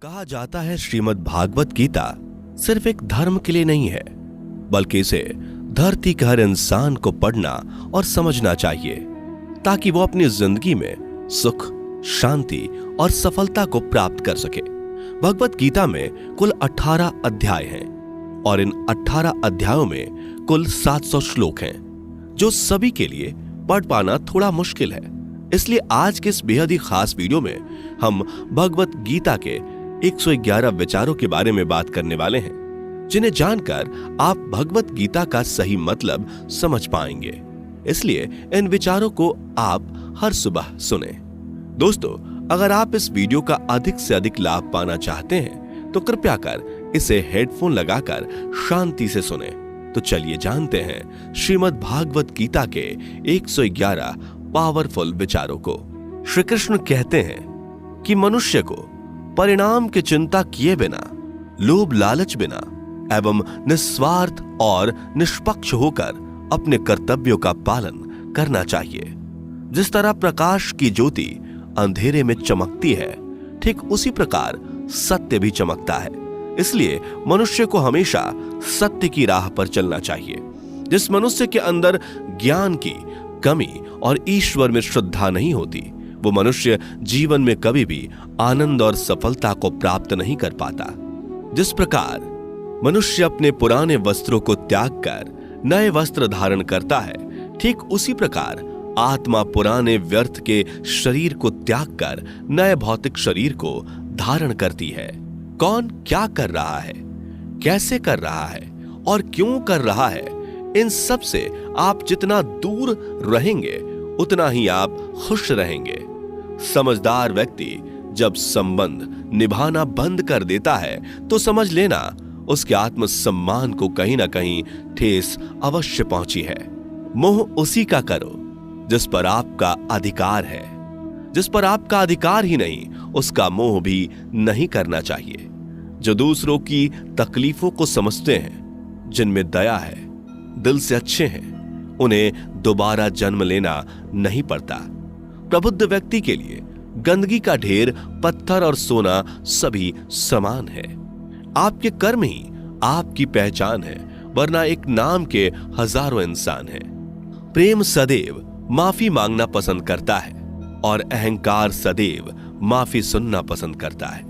कहा जाता है श्रीमद् भागवत गीता सिर्फ एक धर्म के लिए नहीं है, बल्कि इसे धरती के हर इंसान को पढ़ना और समझना चाहिए ताकि वो अपनी जिंदगी में सुख, शांति और सफलता को प्राप्त कर सके। भगवत गीता में कुल 18 अध्याय हैं और इन 18 अध्यायों में कुल 700 श्लोक हैं, जो सभी के लिए पढ़ पाना थोड़ा मुश्किल है। इसलिए आज के इस बेहद ही खास वीडियो में हम भगवत गीता के 111 विचारों के बारे में बात करने वाले हैं, जिन्हें जानकर आप भगवत गीता का सही मतलब समझ पाएंगे। इसलिए इन विचारों को आप हर सुबह सुने। दोस्तों, अगर आप इस वीडियो का अधिक से अधिक लाभ पाना चाहते हैं तो कृपया कर इसे हेडफोन लगाकर शांति से सुने। तो चलिए जानते हैं श्रीमद् भागवत गीता के 111 पावरफुल विचारों को। श्री कृष्ण कहते हैं कि मनुष्य को परिणाम की चिंता किए बिना, लोभ लालच बिना एवं निस्वार्थ और निष्पक्ष होकर अपने कर्तव्यों का पालन करना चाहिए। जिस तरह प्रकाश की ज्योति अंधेरे में चमकती है, ठीक उसी प्रकार सत्य भी चमकता है। इसलिए मनुष्य को हमेशा सत्य की राह पर चलना चाहिए। जिस मनुष्य के अंदर ज्ञान की कमी और ईश्वर में श्रद्धा नहीं होती, वो मनुष्य जीवन में कभी भी आनंद और सफलता को प्राप्त नहीं कर पाता। जिस प्रकार मनुष्य अपने पुराने वस्त्रों को त्याग कर नए वस्त्र धारण करता है, ठीक उसी प्रकार आत्मा पुराने व्यर्थ के शरीर को त्याग कर नए भौतिक शरीर को धारण करती है। कौन क्या कर रहा है, कैसे कर रहा है और क्यों कर रहा है, इन सब से आप जितना दूर रहेंगे उतना ही आप खुश रहेंगे। समझदार व्यक्ति जब संबंध निभाना बंद कर देता है तो समझ लेना उसके आत्मसम्मान को कहीं ना कहीं ठेस अवश्य पहुंची है। मोह उसी का करो जिस पर आपका अधिकार है। जिस पर आपका अधिकार ही नहीं, उसका मोह भी नहीं करना चाहिए। जो दूसरों की तकलीफों को समझते हैं, जिनमें दया है, दिल से अच्छे हैं, उन्हें दोबारा जन्म लेना नहीं पड़ता। प्रबुद्ध व्यक्ति के लिए गंदगी का ढेर, पत्थर और सोना सभी समान है। आपके कर्म ही आपकी पहचान है, वरना एक नाम के हजारों इंसान हैं। प्रेम सदैव माफी मांगना पसंद करता है और अहंकार सदैव माफी सुनना पसंद करता है।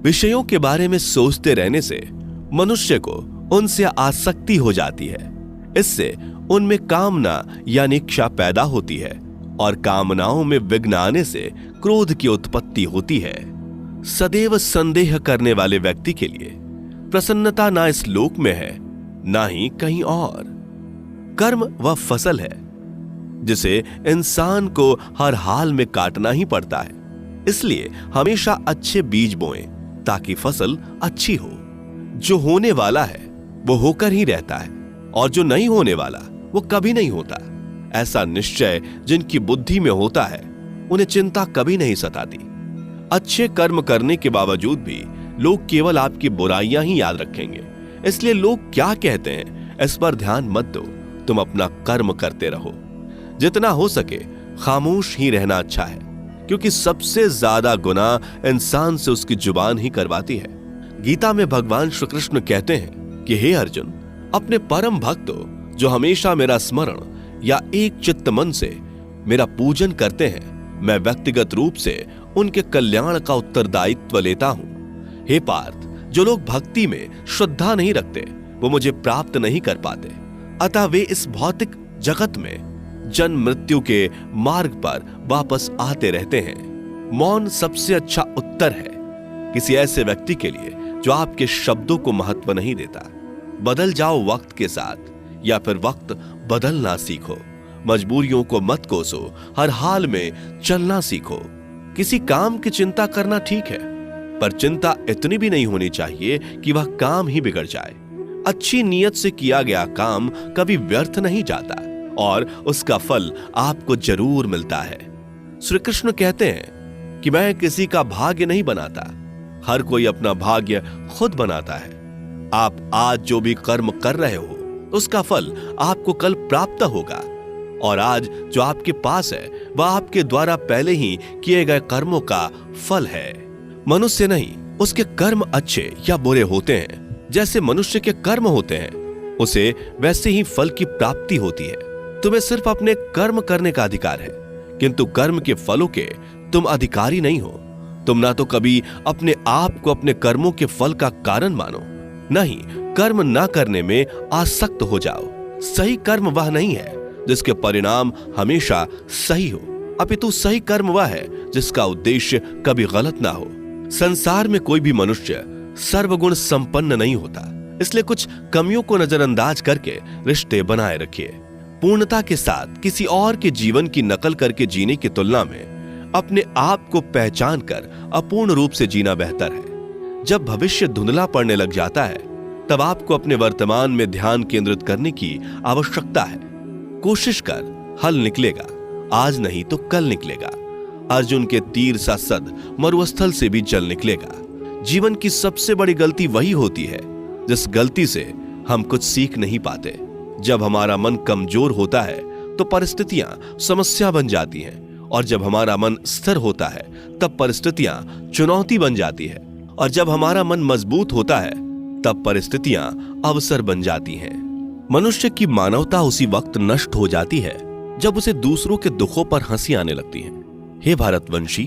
विषयों के बारे में सोचते रहने से मनुष्य को उनसे आसक्ति हो जाती है। इससे उनमें कामना यानी इच्छा पैदा होती है और कामनाओं में विघ्न आने से क्रोध की उत्पत्ति होती है। सदैव संदेह करने वाले व्यक्ति के लिए प्रसन्नता ना इस लोक में है, ना ही कहीं और। कर्म वह फसल है जिसे इंसान को हर हाल में काटना ही पड़ता है। इसलिए हमेशा अच्छे बीज बोएं ताकि फसल अच्छी हो। जो होने वाला है वो होकर ही रहता है और जो नहीं होने वाला वो कभी नहीं होता। ऐसा निश्चय जिनकी बुद्धि में होता है, उन्हें चिंता कभी नहीं सताती। अच्छे कर्म करने के बावजूद भी लोग केवल आपकी बुराइयां ही याद रखेंगे। इसलिए लोग क्या कहते हैं इस पर ध्यान मत दो, तुम अपना कर्म करते रहो। जितना हो सके खामोश ही रहना अच्छा है, क्योंकि सबसे ज्यादा गुनाह इंसान से उसकी जुबान ही करवाती है। गीता में भगवान श्री कृष्ण कहते हैं कि हे अर्जुन, अपने परम भक्तों जो हमेशा मेरा स्मरण या एक चित्त मन से मेरा पूजन करते हैं, मैं व्यक्तिगत रूप से उनके कल्याण का उत्तरदायित्व लेता हूं। हे पार्थ, जो लोग भक्ति में श्रद्धा नहीं रखते वो मुझे प्राप्त नहीं कर पाते। अतः वे इस भौतिक जगत में जन्म मृत्यु के मार्ग पर वापस आते रहते हैं। मौन सबसे अच्छा उत्तर है किसी ऐसे व्यक्ति के लिए जो आपके शब्दों को महत्व नहीं देता। बदल जाओ वक्त के साथ, या फिर वक्त बदलना सीखो। मजबूरियों को मत कोसो, हर हाल में चलना सीखो। किसी काम की चिंता करना ठीक है, पर चिंता इतनी भी नहीं होनी चाहिए कि वह काम ही बिगड़ जाए। अच्छी नीयत से किया गया काम कभी व्यर्थ नहीं जाता और उसका फल आपको जरूर मिलता है। श्री कृष्ण कहते हैं कि मैं किसी का भाग्य नहीं बनाता, हर कोई अपना भाग्य खुद बनाता है। आप आज जो भी कर्म कर रहे हो उसका फल आपको कल प्राप्त होगा, और आज जो आपके पास है वह आपके द्वारा पहले ही किए गए कर्मों का फल है। मनुष्य नहीं, उसके कर्म अच्छे या बुरे होते हैं, जैसे मनुष्य के कर्म होते हैं, उसे वैसे ही फल की प्राप्ति होती है। तुम्हें सिर्फ अपने कर्म करने का अधिकार है, किंतु कर्म के फलों के तुम अधिकारी नहीं हो। तुम ना तो कभी अपने आप को अपने कर्मों के फल का कारण मानो, न ही कर्म ना करने में आसक्त हो जाओ। सही कर्म वह नहीं है जिसके परिणाम हमेशा सही हो, अपितु सही कर्म वह है जिसका उद्देश्य कभी गलत ना हो। संसार में कोई भी मनुष्य सर्वगुण संपन्न नहीं होता, इसलिए कुछ कमियों को नजरअंदाज करके रिश्ते बनाए रखिए। पूर्णता के साथ किसी और के जीवन की नकल करके जीने की तुलना में अपने आप को पहचान कर अपूर्ण रूप से जीना बेहतर है। जब भविष्य धुंधला पड़ने लग जाता है, तब आपको अपने वर्तमान में ध्यान केंद्रित करने की आवश्यकता है। कोशिश कर, हल निकलेगा, आज नहीं तो कल निकलेगा। अर्जुन के तीर सा सद मरुस्थल से भी जल निकलेगा। जीवन की सबसे बड़ी गलती वही होती है जिस गलती से हम कुछ सीख नहीं पाते। जब हमारा मन कमजोर होता है तो परिस्थितियां समस्या बन जाती हैं, और जब हमारा मन स्थिर होता है तब परिस्थितियां चुनौती बन जाती है, और जब हमारा मन मजबूत होता है तब परिस्थितियां अवसर बन जाती हैं। मनुष्य की मानवता उसी वक्त नष्ट हो जाती है जब उसे दूसरों के दुखों पर हंसी आने लगती है। हे भारतवंशी,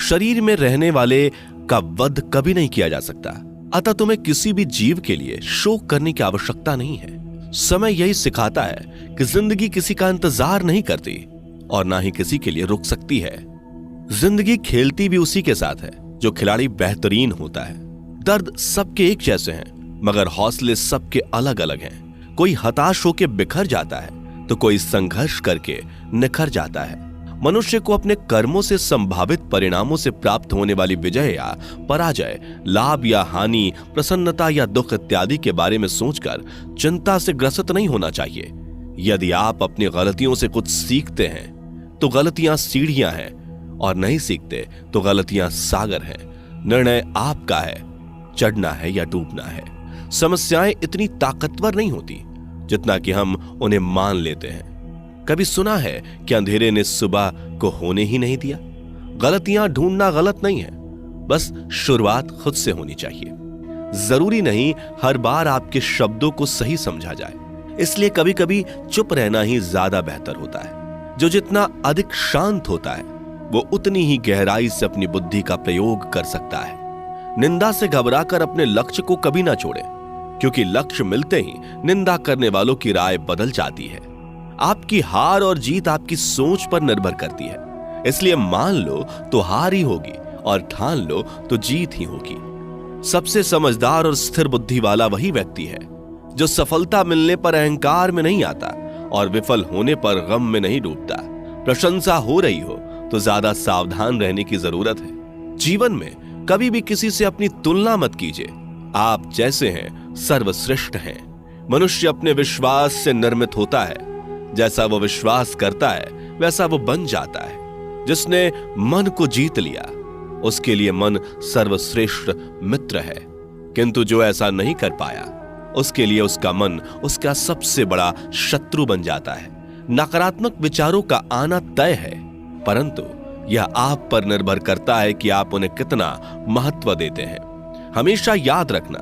शरीर में रहने वाले का वध कभी नहीं किया जा सकता, अतः तुम्हें किसी भी जीव के लिए शोक करने की आवश्यकता नहीं है। समय यही सिखाता है कि जिंदगी किसी का इंतजार नहीं करती और ना ही किसी के लिए रुक सकती है। जिंदगी खेलती भी उसी के साथ है जो खिलाड़ी बेहतरीन होता है। दर्द सबके एक जैसे हैं, मगर हौसले सबके अलग अलग हैं। कोई हताश होकर बिखर जाता है तो कोई संघर्ष करके निखर जाता है। मनुष्य को अपने कर्मों से संभावित परिणामों से प्राप्त होने वाली विजय या पराजय, लाभ या हानि, प्रसन्नता या दुख इत्यादि के बारे में सोचकर चिंता से ग्रसित नहीं होना चाहिए। यदि आप अपनी गलतियों से कुछ सीखते हैं तो गलतियां सीढ़ियां हैं, और नहीं सीखते तो गलतियां सागर हैं। निर्णय आपका है, चढ़ना है या डूबना है। समस्याएं इतनी ताकतवर नहीं होती जितना कि हम उन्हें मान लेते हैं। कभी सुना है कि अंधेरे ने सुबह को होने ही नहीं दिया? गलतियां ढूंढना गलत नहीं है, बस शुरुआत खुद से होनी चाहिए। जरूरी नहीं हर बार आपके शब्दों को सही समझा जाए, इसलिए कभी कभी चुप रहना ही ज्यादा बेहतर होता है। जो जितना अधिक शांत होता है वो उतनी ही गहराई से अपनी बुद्धि का प्रयोग कर सकता है। निंदा से घबराकर अपने लक्ष्य को कभी ना छोड़ें, क्योंकि लक्ष्य मिलते ही निंदा करने वालों की राय बदल जाती है। आपकी हार और जीत आपकी सोच पर निर्भर करती है, इसलिए मान लो तो हार ही होगी और ठान लो तो जीत ही होगी। सबसे समझदार और स्थिर बुद्धि वाला वही व्यक्ति है जो सफलता मिलने पर अहंकार में नहीं आता और विफल होने पर गम में नहीं डूबता। प्रशंसा हो रही हो तो ज्यादा सावधान रहने की जरूरत है। जीवन में कभी भी किसी से अपनी तुलना मत कीजिए। आप जैसे हैं सर्वश्रेष्ठ हैं। मनुष्य अपने विश्वास से निर्मित होता है। जैसा वो विश्वास करता है वैसा वो बन जाता है। जिसने मन को जीत लिया उसके लिए मन सर्वश्रेष्ठ मित्र है, किंतु जो ऐसा नहीं कर पाया उसके लिए उसका मन उसका सबसे बड़ा शत्रु बन जाता है। नकारात्मक विचारों का आना तय है, परंतु यह आप पर निर्भर करता है कि आप उन्हें कितना महत्व देते हैं। हमेशा याद रखना,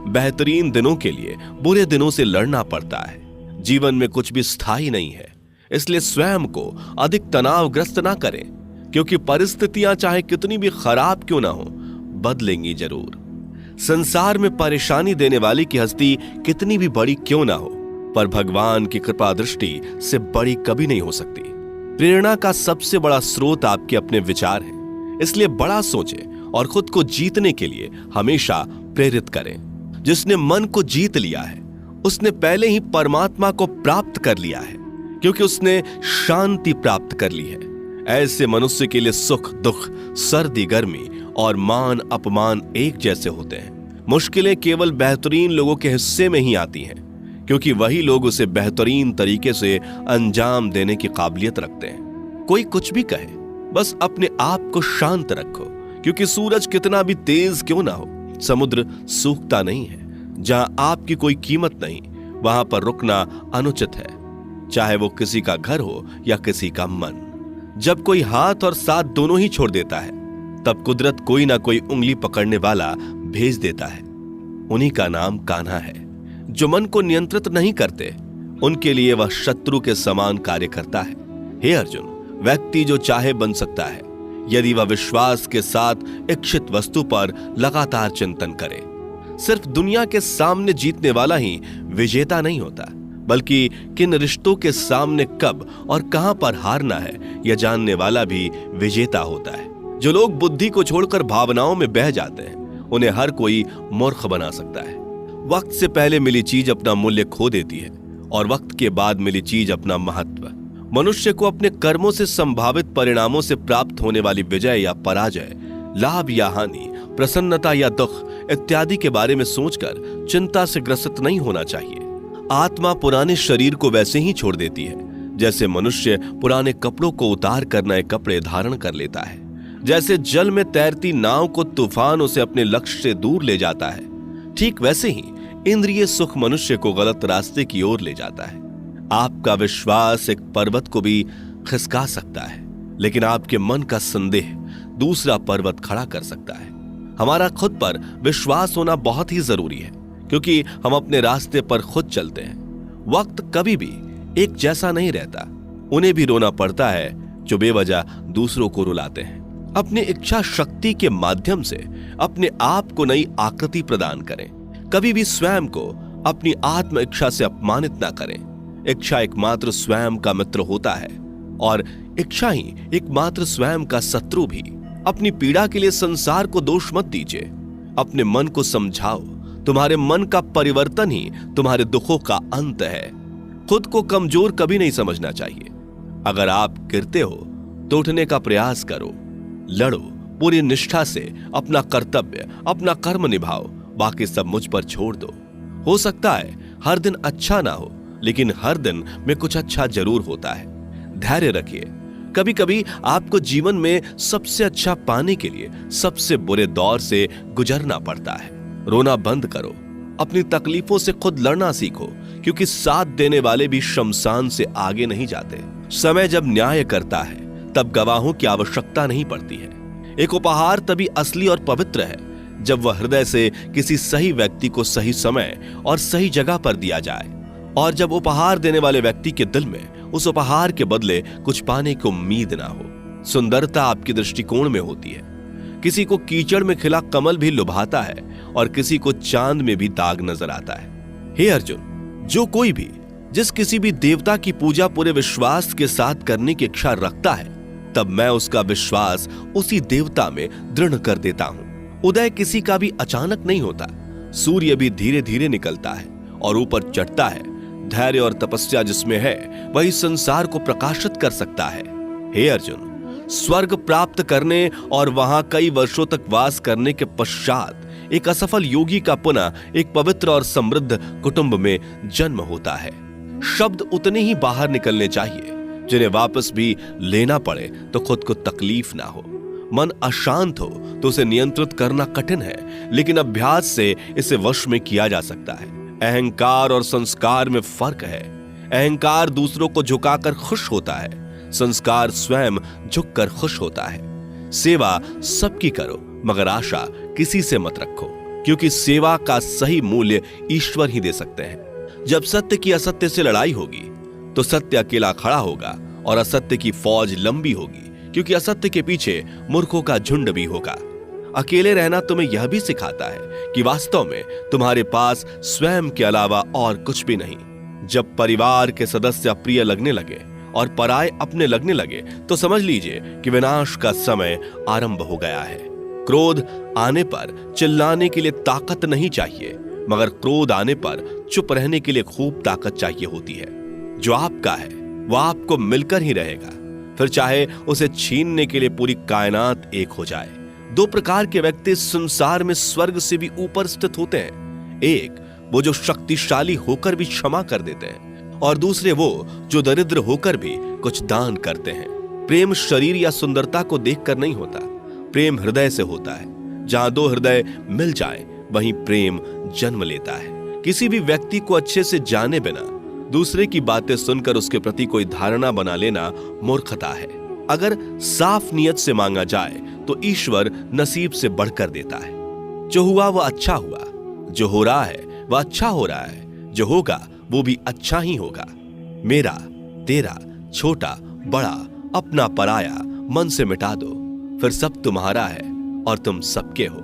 बेहतरीन दिनों के लिए बुरे दिनों से लड़ना पड़ता है। जीवन में कुछ भी स्थायी नहीं है, इसलिए स्वयं को अधिक तनावग्रस्त ना करें, क्योंकि परिस्थितियां चाहे कितनी भी खराब क्यों ना हो, बदलेंगी जरूर। संसार में परेशानी देने वाली की हस्ती कितनी भी बड़ी क्यों ना हो, पर भगवान की कृपा दृष्टि से बड़ी कभी नहीं हो सकती। प्रेरणा का सबसे बड़ा स्रोत आपके अपने विचार हैं, इसलिए बड़ा सोचें और खुद को जीतने के लिए हमेशा प्रेरित करें। जिसने मन को जीत लिया है उसने पहले ही परमात्मा को प्राप्त कर लिया है, क्योंकि उसने शांति प्राप्त कर ली है। ऐसे मनुष्य के लिए सुख दुख, सर्दी गर्मी और मान अपमान एक जैसे होते हैं। मुश्किलें केवल बेहतरीन लोगों के हिस्से में ही आती हैं, क्योंकि वही लोग उसे बेहतरीन तरीके से अंजाम देने की काबिलियत रखते हैं। कोई कुछ भी कहे, बस अपने आप को शांत रखो, क्योंकि सूरज कितना भी तेज क्यों ना हो, समुद्र सूखता नहीं है। जहां आपकी कोई कीमत नहीं, वहां पर रुकना अनुचित है, चाहे वो किसी का घर हो या किसी का मन। जब कोई हाथ और साथ दोनों ही छोड़ देता है तब कुदरत कोई ना कोई उंगली पकड़ने वाला भेज देता है। उन्हीं का नाम कान्हा है। जो मन को नियंत्रित नहीं करते, उनके लिए वह शत्रु के समान कार्य करता है। हे अर्जुन, व्यक्ति जो चाहे बन सकता है यदि वह विश्वास के साथ इच्छित वस्तु पर लगातार चिंतन करे। सिर्फ दुनिया के सामने जीतने वाला ही विजेता नहीं होता, बल्कि किन रिश्तों के सामने कब और कहां पर हारना है यह जानने वाला भी विजेता होता है। जो लोग बुद्धि को छोड़कर भावनाओं में बह जाते हैं, उन्हें हर कोई मूर्ख बना सकता है। वक्त से पहले मिली चीज अपना मूल्य खो देती है और वक्त के बाद मिली चीज अपना महत्व। मनुष्य को अपने कर्मों से संभावित परिणामों से प्राप्त होने वाली विजय या पराजय, लाभ या हानि, प्रसन्नता या दुख इत्यादि के बारे में सोचकर चिंता से ग्रसित नहीं होना चाहिए। आत्मा पुराने शरीर को वैसे ही छोड़ देती है जैसे मनुष्य पुराने कपड़ों को उतार कर नए कपड़े धारण कर लेता है। जैसे जल में तैरती नाव को तूफान उसे अपने लक्ष्य से दूर ले जाता है, ठीक वैसे ही इंद्रिय सुख मनुष्य को गलत रास्ते की ओर ले जाता है। आपका विश्वास एक पर्वत को भी खिसका सकता है, लेकिन आपके मन का संदेह दूसरा पर्वत खड़ा कर सकता है। हमारा खुद पर विश्वास होना बहुत ही जरूरी है, क्योंकि हम अपने रास्ते पर खुद चलते हैं। वक्त कभी भी एक जैसा नहीं रहता। उन्हें भी रोना पड़ता है जो बेवजह दूसरों को रुलाते हैं। अपनी इच्छा शक्ति के माध्यम से अपने आप को नई आकृति प्रदान करें। कभी भी स्वयं को अपनी आत्म इच्छा से अपमानित ना करें। इच्छा एकमात्र स्वयं का मित्र होता है और इच्छा ही एकमात्र स्वयं का शत्रु भी। अपनी पीड़ा के लिए संसार को दोष मत दीजिए। अपने मन को समझाओ। तुम्हारे मन का परिवर्तन ही तुम्हारे दुखों का अंत है। खुद को कमजोर कभी नहीं समझना चाहिए। अगर आप गिरते हो तो उठने का प्रयास करो, लड़ो, पूरी निष्ठा से अपना कर्तव्य, अपना कर्म निभाओ। बाकी सब मुझ पर छोड़ दो। हो सकता है हर दिन अच्छा ना हो, लेकिन हर दिन में कुछ अच्छा जरूर होता है। धैर्य रखिए। कभी कभी आपको जीवन में सबसे अच्छा पाने के लिए सबसे बुरे दौर से गुजरना पड़ता है। रोना बंद करो। अपनी तकलीफों से खुद लड़ना सीखो, क्योंकि साथ देने वाले भी शमशान से आगे नहीं जाते। समय जब न्याय करता है तब गवाहों की आवश्यकता नहीं पड़ती है। एक उपहार तभी असली और पवित्र है जब वह हृदय से किसी सही व्यक्ति को सही समय और सही जगह पर दिया जाए, और जब उपहार देने वाले व्यक्ति के दिल में उस उपहार के बदले कुछ पाने की उम्मीद ना हो। सुंदरता आपके दृष्टिकोण में होती है। किसी को कीचड़ में खिला कमल भी लुभाता है और किसी को चांद में भी दाग नजर आता है। हे अर्जुन, जो कोई भी जिस किसी भी देवता की पूजा पूरे विश्वास के साथ करने की इच्छा रखता है, तब मैं उसका विश्वास उसी देवता में दृढ़ कर देता हूं। उदय किसी का भी अचानक नहीं होता। सूर्य भी धीरे धीरे निकलता है और ऊपर चढ़ता है। धैर्य और तपस्या जिसमें है वही संसार को प्रकाशित कर सकता है। हे अर्जुन, स्वर्ग प्राप्त करने और वहां कई वर्षों तक वास करने के पश्चात एक असफल योगी का पुनः एक पवित्र और समृद्ध कुटुंब में जन्म होता है। शब्द उतने ही बाहर निकलने चाहिए जिन्हें वापस भी लेना पड़े तो खुद को तकलीफ ना हो। मन अशांत हो तो उसे नियंत्रित करना कठिन है, लेकिन अभ्यास से इसे वश में किया जा सकता है। अहंकार और संस्कार में फर्क है। अहंकार दूसरों को झुकाकर खुश होता है, संस्कार स्वयं झुककर खुश होता है। सेवा सबकी करो, मगर आशा किसी से मत रखो, क्योंकि सेवा का सही मूल्य ईश्वर ही दे सकते हैं। जब सत्य की असत्य से लड़ाई होगी तो सत्य अकेला खड़ा होगा और असत्य की फौज लंबी होगी, क्योंकि असत्य के पीछे मूर्खों का झुंड भी होगा। अकेले रहना तुम्हें यह भी सिखाता है कि वास्तव में तुम्हारे पास स्वयं के अलावा और कुछ भी नहीं। जब परिवार के सदस्य अप्रिय लगने लगे और पराये अपने लगने लगे तो समझ लीजिए कि विनाश का समय आरंभ हो गया है। क्रोध आने पर चिल्लाने के लिए ताकत नहीं चाहिए, मगर क्रोध आने पर चुप रहने के लिए खूब ताकत चाहिए होती है। जो आपका है वह आपको मिलकर ही रहेगा, फिर चाहे उसे छीनने के लिए पूरी कायनात एक हो जाए। दो प्रकार के व्यक्ति संसार में स्वर्ग से भी ऊपर स्थित होते हैं। एक वो जो शक्तिशाली होकर भी क्षमा कर देते हैं, और दूसरे वो जो दरिद्र होकर भी कुछ दान करते हैं। प्रेम शरीर या सुंदरता को देखकर नहीं होता, प्रेम हृदय से होता है। जहां दो हृदय मिल जाएं, वहीं प्रेम जन्म लेता है। किसी भी व्यक्ति को अच्छे से जाने बिना दूसरे की बातें सुनकर उसके प्रति कोई धारणा बना लेना मूर्खता है। अगर साफ नियत से मांगा जाए तो ईश्वर नसीब से बढ़कर देता है। जो हुआ वह अच्छा हुआ, जो हो रहा है वह अच्छा हो रहा है, जो होगा वो भी अच्छा ही होगा। मेरा, तेरा, छोटा, बड़ा, अपना, पराया मन से मिटा दो, फिर सब तुम्हारा है और तुम सबके हो।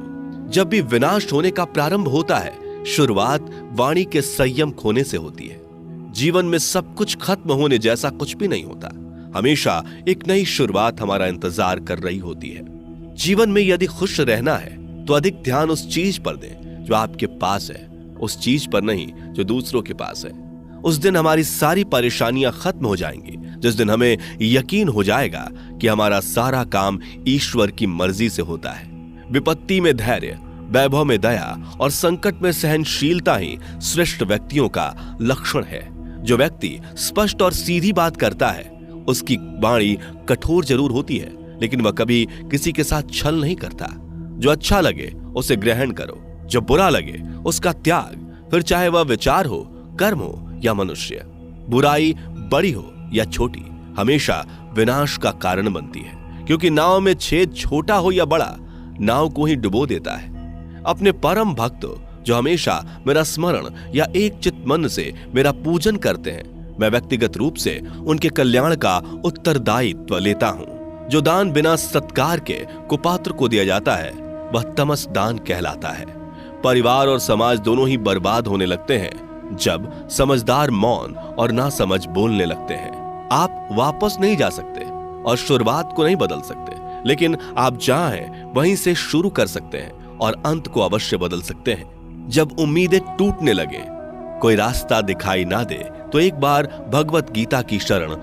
जब भी विनाश होने का प्रारंभ होता है, शुरुआत वाणी के संयम खोने से होती है। जीवन में सब कुछ खत्म होने जैसा कुछ भी नहीं होता। हमेशा एक नई शुरुआत हमारा इंतजार कर रही होती है। जीवन में यदि खुश रहना है तो अधिक ध्यान उस चीज पर दें जो आपके पास है, उस चीज पर नहीं जो दूसरों के पास है। उस दिन हमारी सारी परेशानियां खत्म हो जाएंगी, जिस दिन हमें यकीन हो जाएगा कि हमारा सारा काम ईश्वर की मर्जी से होता है। विपत्ति में धैर्य, वैभव में दया और संकट में सहनशीलता ही श्रेष्ठ व्यक्तियों का लक्षण है। जो व्यक्ति स्पष्ट और सीधी बात करता है, उसकी वाणी कठोर जरूर होती है, लेकिन वह कभी किसी के साथ छल नहीं करता। जो अच्छा लगे उसे ग्रहण करो, जो बुरा लगे उसका त्याग, फिर चाहे वह विचार हो, कर्म हो या मनुष्य। बुराई बड़ी हो या छोटी हमेशा विनाश का कारण बनती है, क्योंकि नाव में छेद छोटा हो या बड़ा, नाव को ही डुबो देता है। अपने परम भक्तों जो हमेशा मेरा स्मरण या एक चित्त मन से मेरा पूजन करते हैं, मैं व्यक्तिगत रूप से उनके कल्याण का उत्तरदायित्व लेता हूं। जो दान बिना सत्कार के कुपात्र को दिया जाता है वह तमस दान कहलाता है। परिवार और समाज दोनों ही बर्बाद होने लगते हैं जब समझदार मौन और नासमझ बोलने लगते हैं। आप वापस नहीं जा सकते और शुरुआत को नहीं बदल सकते, लेकिन आप जहां हैं वहीं से शुरू कर सकते हैं और अंत को अवश्य बदल सकते हैं। जब उम्मीदें टूटने लगे, कोई रास्ता दिखाई ना दे, तो एक बार भगवत गीता की शरण